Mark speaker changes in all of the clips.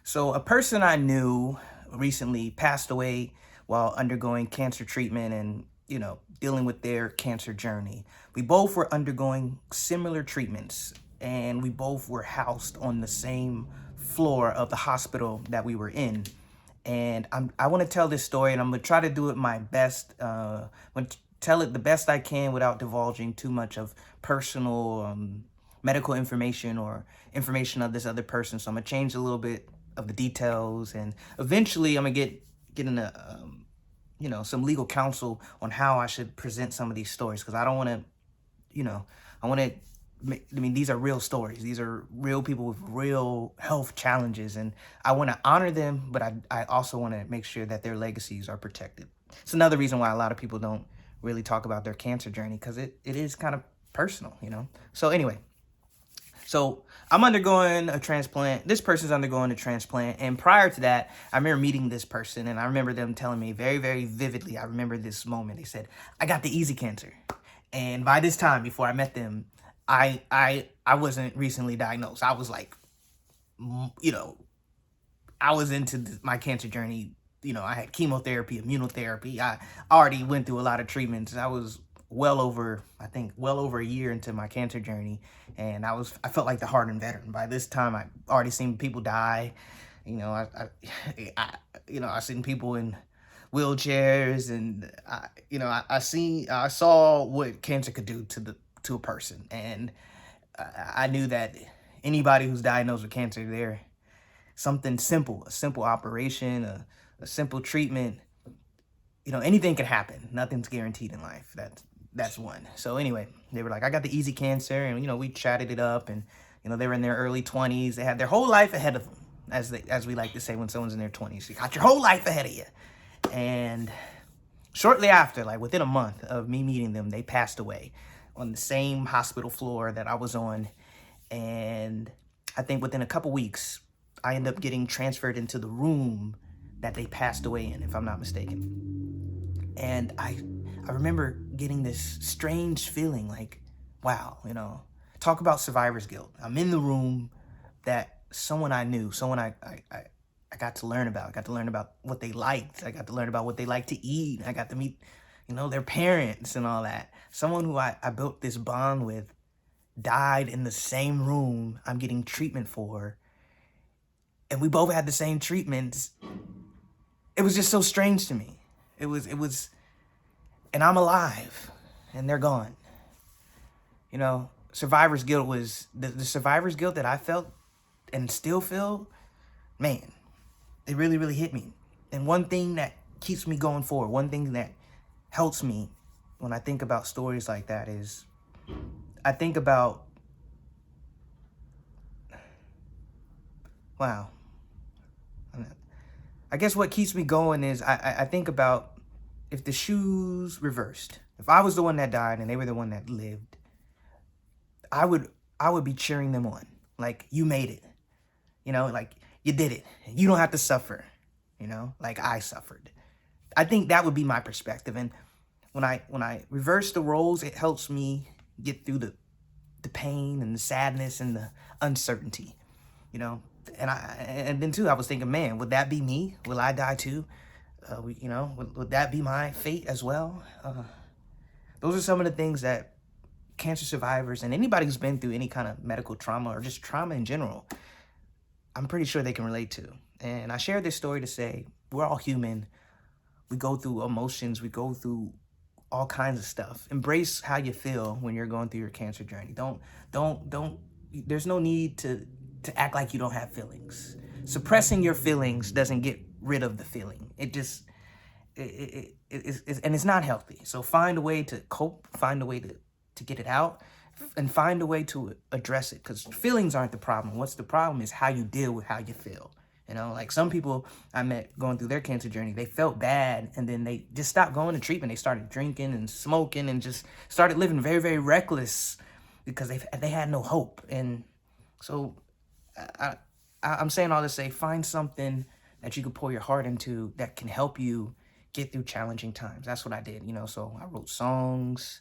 Speaker 1: So a person I knew recently passed away while undergoing cancer treatment and, dealing with their cancer journey. We both were undergoing similar treatments and we both were housed on the same floor of the hospital that we were in. And I want to tell this story, and I'm going to try to do it my best. I'm going to tell it the best I can without divulging too much of personal medical information or information of this other person. So I'm going to change a little bit of the details, and eventually I'm going to get into some legal counsel on how I should present some of these stories, because I don't want to, I want to. I mean, these are real stories. These are real people with real health challenges, and I want to honor them, but I also want to make sure that their legacies are protected. It's another reason why a lot of people don't really talk about their cancer journey, because it is kind of personal. So anyway, so I'm undergoing a transplant. This person's undergoing a transplant. And prior to that, I remember meeting this person, and I remember them telling me very, very vividly. I remember this moment. They said, I got the easy cancer. And by this time, before I met them, I wasn't recently diagnosed. I was like, you know, I was into my cancer journey. I had chemotherapy, immunotherapy. I already went through a lot of treatments. I was I think well over a year into my cancer journey, and I felt like the hardened veteran. By this time, I already seen people die. I seen people in wheelchairs, and I saw what cancer could do to a person, and I knew that anybody who's diagnosed with cancer, they're something simple, a simple operation, a simple treatment. Anything can happen. Nothing's guaranteed in life. That's one. So anyway, they were like, I got the easy cancer, and we chatted it up, and they were in their early 20s. They had their whole life ahead of them, as we like to say when someone's in their 20s. You got your whole life ahead of you. And shortly after, like within a month of me meeting them, they passed away on the same hospital floor that I was on. And I think within a couple weeks, I ended up getting transferred into the room that they passed away in, if I'm not mistaken. And I remember getting this strange feeling like, wow, talk about survivor's guilt. I'm in the room that someone I knew, someone I got to learn about. I got to learn about what they liked. I got to learn about what they like to eat. I got to meet, their parents and all that. Someone who I built this bond with died in the same room I'm getting treatment for. And we both had the same treatments. It was just so strange to me. It was, and I'm alive and they're gone. Survivor's guilt was the survivor's guilt that I felt and still feel, man, it really, really hit me. And one thing that keeps me going forward, one thing that helps me when I think about stories like that is I think about, wow. I guess what keeps me going is I think about if the shoes reversed. If I was the one that died and they were the one that lived, I would be cheering them on. Like, you made it. Like, you did it. You don't have to suffer, like I suffered. I think that would be my perspective. And when I reverse the roles, it helps me get through the pain and the sadness and the uncertainty, and then too, I was thinking, man, would that be me? Will I die too? Would that be my fate as well? Those are some of the things that cancer survivors and anybody who's been through any kind of medical trauma or just trauma in general, I'm pretty sure they can relate to. And I share this story to say we're all human. We go through emotions. We go through all kinds of stuff. Embrace how you feel when you're going through your cancer journey. Don't. There's no need to act like you don't have feelings. Suppressing your feelings doesn't get rid of the feeling. It just, and it's not healthy. So find a way to cope, find a way to get it out, and find a way to address it, because feelings aren't the problem. What's the problem is how you deal with how you feel. Like some people I met going through their cancer journey, they felt bad and then they just stopped going to treatment. They started drinking and smoking and just started living very, very reckless because they had no hope. And so I'm saying all to say, find something that you can pour your heart into that can help you get through challenging times. That's what I did, so I wrote songs,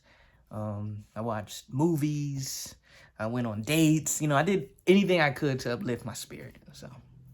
Speaker 1: I watched movies, I went on dates, I did anything I could to uplift my spirit, so.